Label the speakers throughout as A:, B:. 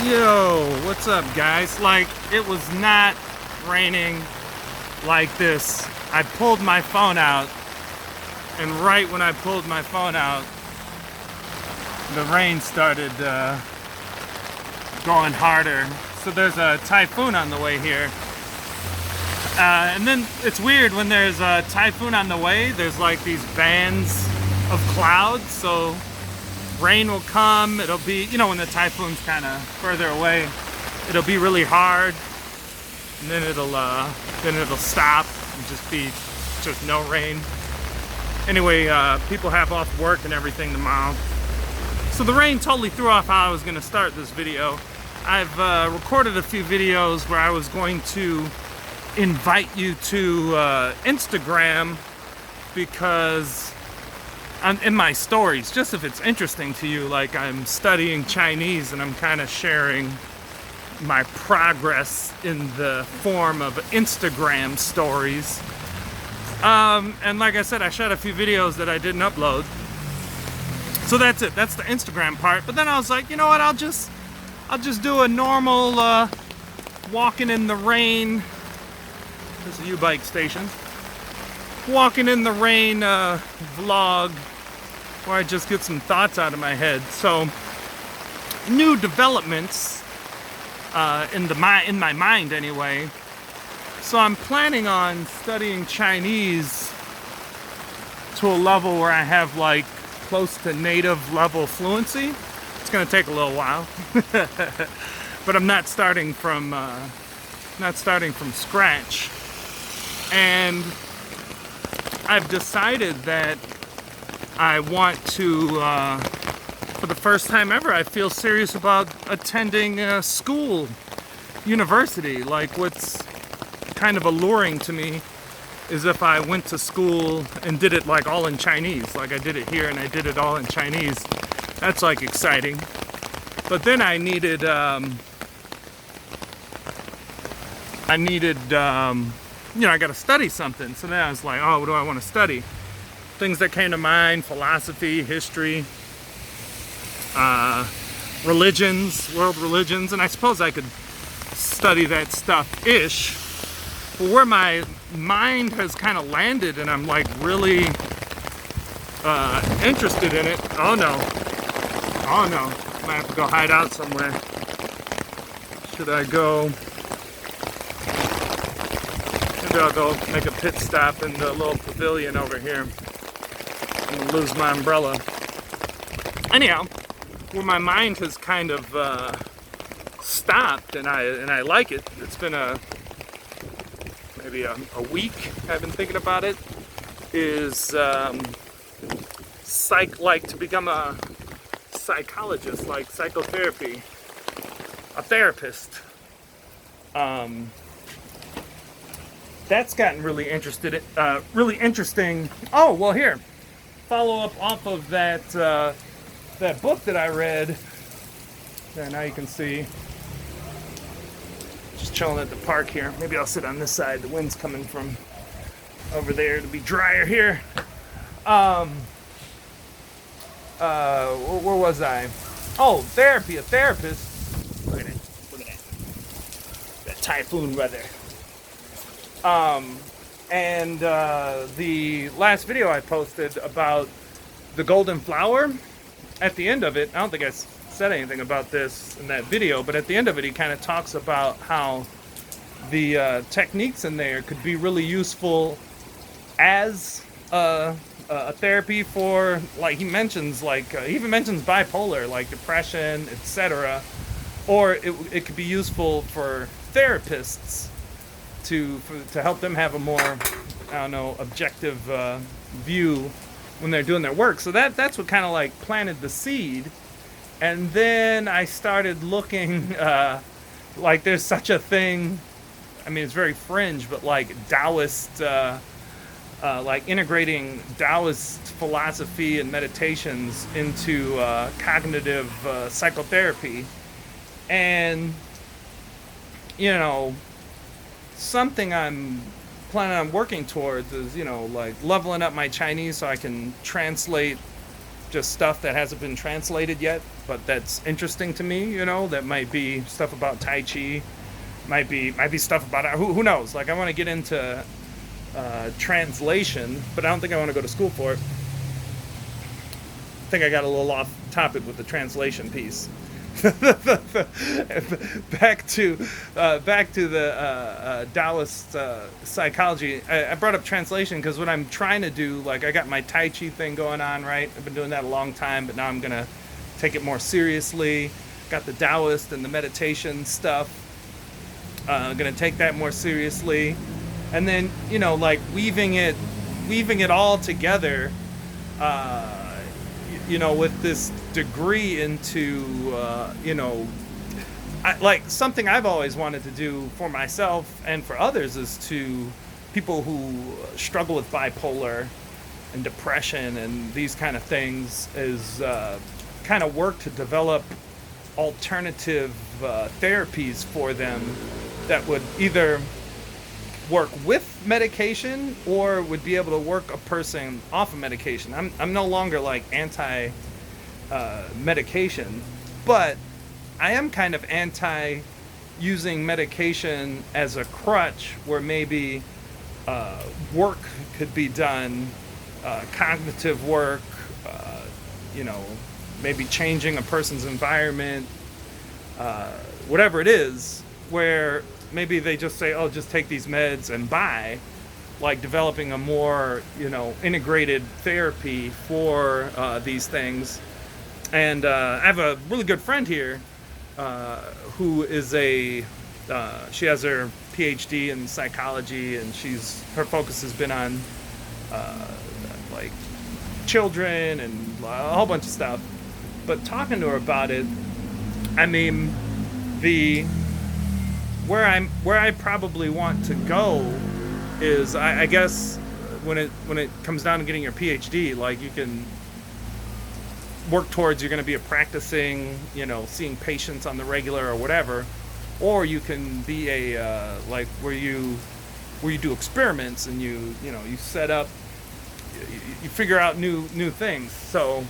A: Yo, what's up, guys? Like, it was not raining like this. I pulled my phone out, and right when I pulled my phone out, the rain started going harder. So there's a typhoon on the way here. And then it's weird when there's a typhoon on the way, there's like these bands of clouds. So rain will come, it'll be, when the typhoon's kind of further away, it'll be really hard, and then it'll stop and just be just no rain. Anyway, people have off work and everything tomorrow. So the rain totally threw off how I was going to start this video. I've recorded a few videos where I was going to invite you to Instagram, because in my stories, just if it's interesting to you, like I'm studying Chinese and I'm kind of sharing my progress in the form of Instagram stories. And like I said, I shot a few videos that I didn't upload. So that's it. That's the Instagram part. But then I was like, you know what? I'll just do a normal walking in the rain. This is a U-Bike station. Walking in the rain vlog, where I just get some thoughts out of my head. So, new developments in my mind anyway. So I'm planning on studying Chinese to a level where I have like close to native level fluency. It's gonna take a little while, but I'm not starting from scratch. And I've decided that I want to, for the first time ever, I feel serious about attending a school, university. Like, what's kind of alluring to me is if I went to school and did it like all in Chinese, like I did it here and I did it all in Chinese. That's like exciting. But then I needed I got to study something. So then I was like, oh, what do I want to study? Things that came to mind: philosophy, history, religions, world religions, and I suppose I could study that stuff-ish. But where my mind has kind of landed, and I'm like really interested in it. Oh no, might have to go hide out somewhere. Should I go? Maybe I'll go make a pit stop in the little pavilion over here. I'm gonna lose my umbrella. Anyhow, where my mind has kind of stopped, and I like it. It's been maybe a week I've been thinking about it. Is to become a psychologist, like psychotherapy, a therapist. That's gotten really really interesting. Oh, well, here, follow up off of that book that I read. There, now you can see. Just chilling at the park here. Maybe I'll sit on this side. The wind's coming from over there. It'll be drier here. Where was I? Oh, therapy, a therapist. Look at that. That typhoon weather. And the last video I posted about the golden flower, at the end of it, I don't think I said anything about this in that video, but at the end of it, he kind of talks about how the techniques in there could be really useful as a therapy for, like, he mentions, like, he even mentions bipolar, like depression, etc. Or it could be useful for therapists to help them have a more, objective view when they're doing their work. So that's what kind of like planted the seed. And then I started looking, like there's such a thing, I mean, it's very fringe, but like Taoist, like integrating Taoist philosophy and meditations into cognitive psychotherapy. And, something I'm planning on working towards is, like leveling up my Chinese so I can translate just stuff that hasn't been translated yet, but that's interesting to me. That might be stuff about Tai Chi, might be stuff about who knows. Like I want to get into translation, but I don't think I want to go to school for it. I think I got a little off topic with the translation piece. back to the Taoist psychology. I brought up translation because what I'm trying to do, like I got my Tai Chi thing going on, right? I've been doing that a long time, but now I'm gonna take it more seriously. Got the Taoist and the meditation stuff. Gonna take that more seriously, and then like weaving it all together. With this degree into, like something I've always wanted to do for myself and for others is to people who struggle with bipolar and depression and these kind of things is kind of work to develop alternative therapies for them that would either work with medication or would be able to work a person off of medication. I'm no longer like anti medication, but I am kind of anti using medication as a crutch where maybe work could be done, cognitive work, maybe changing a person's environment, whatever it is, where maybe they just say, oh, just take these meds and bye, like developing a more, integrated therapy for these things. And I have a really good friend here who is she has her PhD in psychology, and her focus has been on like children and a whole bunch of stuff. But talking to her about it, I mean, where I probably want to go is I guess when it comes down to getting your PhD, like you can work towards you're going to be a practicing, seeing patients on the regular or whatever, or you can be a like where you do experiments and you set up, you figure out new things. So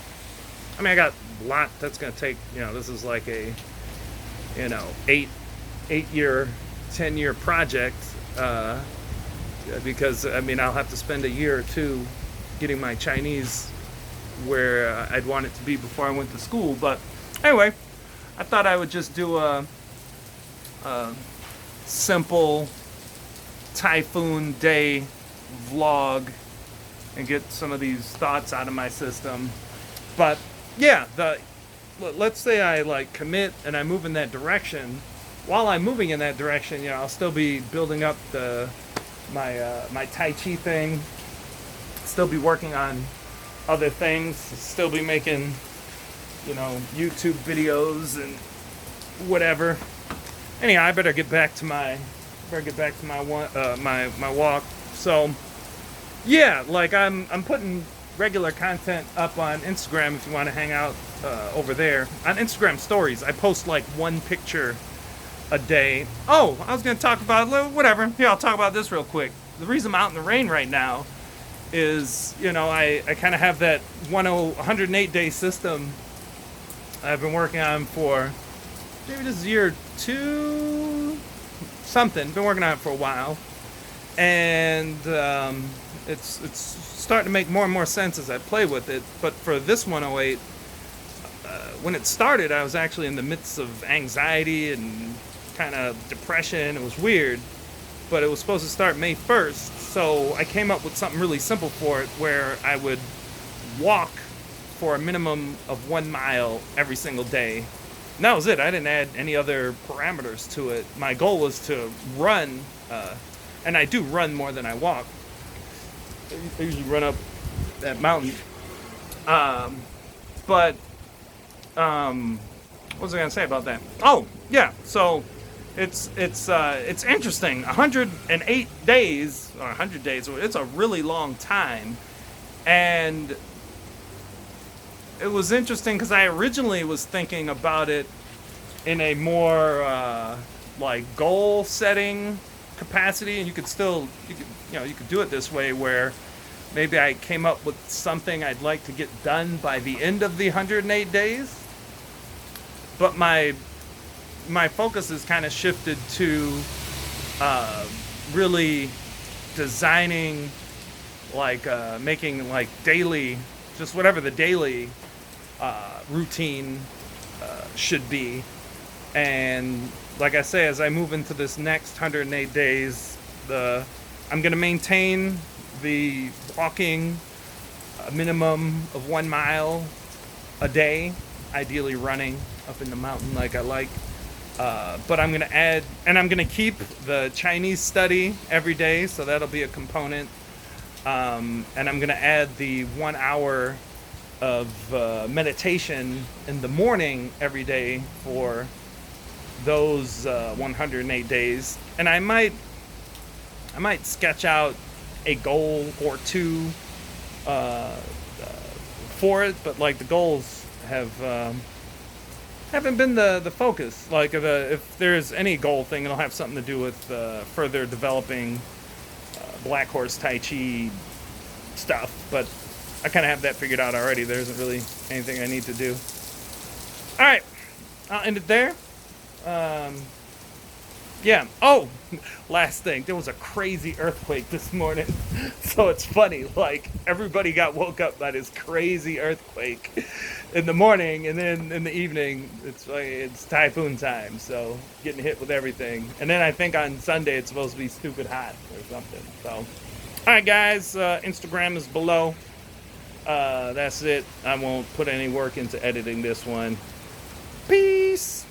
A: I mean I got a lot that's going to take, this is like a 8-year, 10-year project, because I mean I'll have to spend a year or two getting my Chinese where I'd want it to be before I went to school. But anyway, I thought I would just do a simple typhoon day vlog and get some of these thoughts out of my system. But yeah, let's say I like commit and I move in that direction. While I'm moving in that direction, I'll still be building up my Tai Chi thing, still be working on other things, still be making, YouTube videos and whatever. Anyhow, I better get back to my my walk. So yeah, like I'm putting regular content up on Instagram if you want to hang out over there. On Instagram stories, I post like one picture a day. Oh, I was going to talk about whatever. Here, I'll talk about this real quick. The reason I'm out in the rain right now is, I kind of have that 108-day system I've been working on for maybe this is year 2 something. Been working on it for a while, and it's starting to make more and more sense as I play with it. But for this 108, when it started, I was actually in the midst of anxiety and kind of depression. It was weird, but it was supposed to start May 1st, so I came up with something really simple for it where I would walk for a minimum of 1 mile every single day. And that was it. I didn't add any other parameters to it. My goal was to run, and I do run more than I walk. I usually run up that mountain. But what was I going to say about that? Oh, yeah, so it's interesting. 108 days, or 100 days, it's a really long time. And it was interesting because I originally was thinking about it in a more like goal setting capacity, and you could do it this way where maybe I came up with something I'd like to get done by the end of the 108 days. But my focus is kind of shifted to really designing, like making like daily, just whatever the daily routine should be. And like I say, as I move into this next 108 days, I'm going to maintain the walking a minimum of 1 mile a day, ideally running up in the mountain like I like. But I'm going to add, and I'm going to keep the Chinese study every day, so that'll be a component. And I'm going to add the 1 hour of meditation in the morning every day for those 108 days. And I might sketch out a goal or two for it, but like the goals haven't been the focus. Like if there's any goal thing, it'll have something to do with further developing Black Horse Tai Chi stuff. But I kind of have that figured out already. There isn't really anything I need to do. All right, I'll end it there. Yeah. Oh, last thing. There was a crazy earthquake this morning. So it's funny. Like, everybody got woke up by this crazy earthquake in the morning. And then in the evening, it's typhoon time. So getting hit with everything. And then I think on Sunday, it's supposed to be stupid hot or something. So, all right, guys. Instagram is below. That's it. I won't put any work into editing this one. Peace.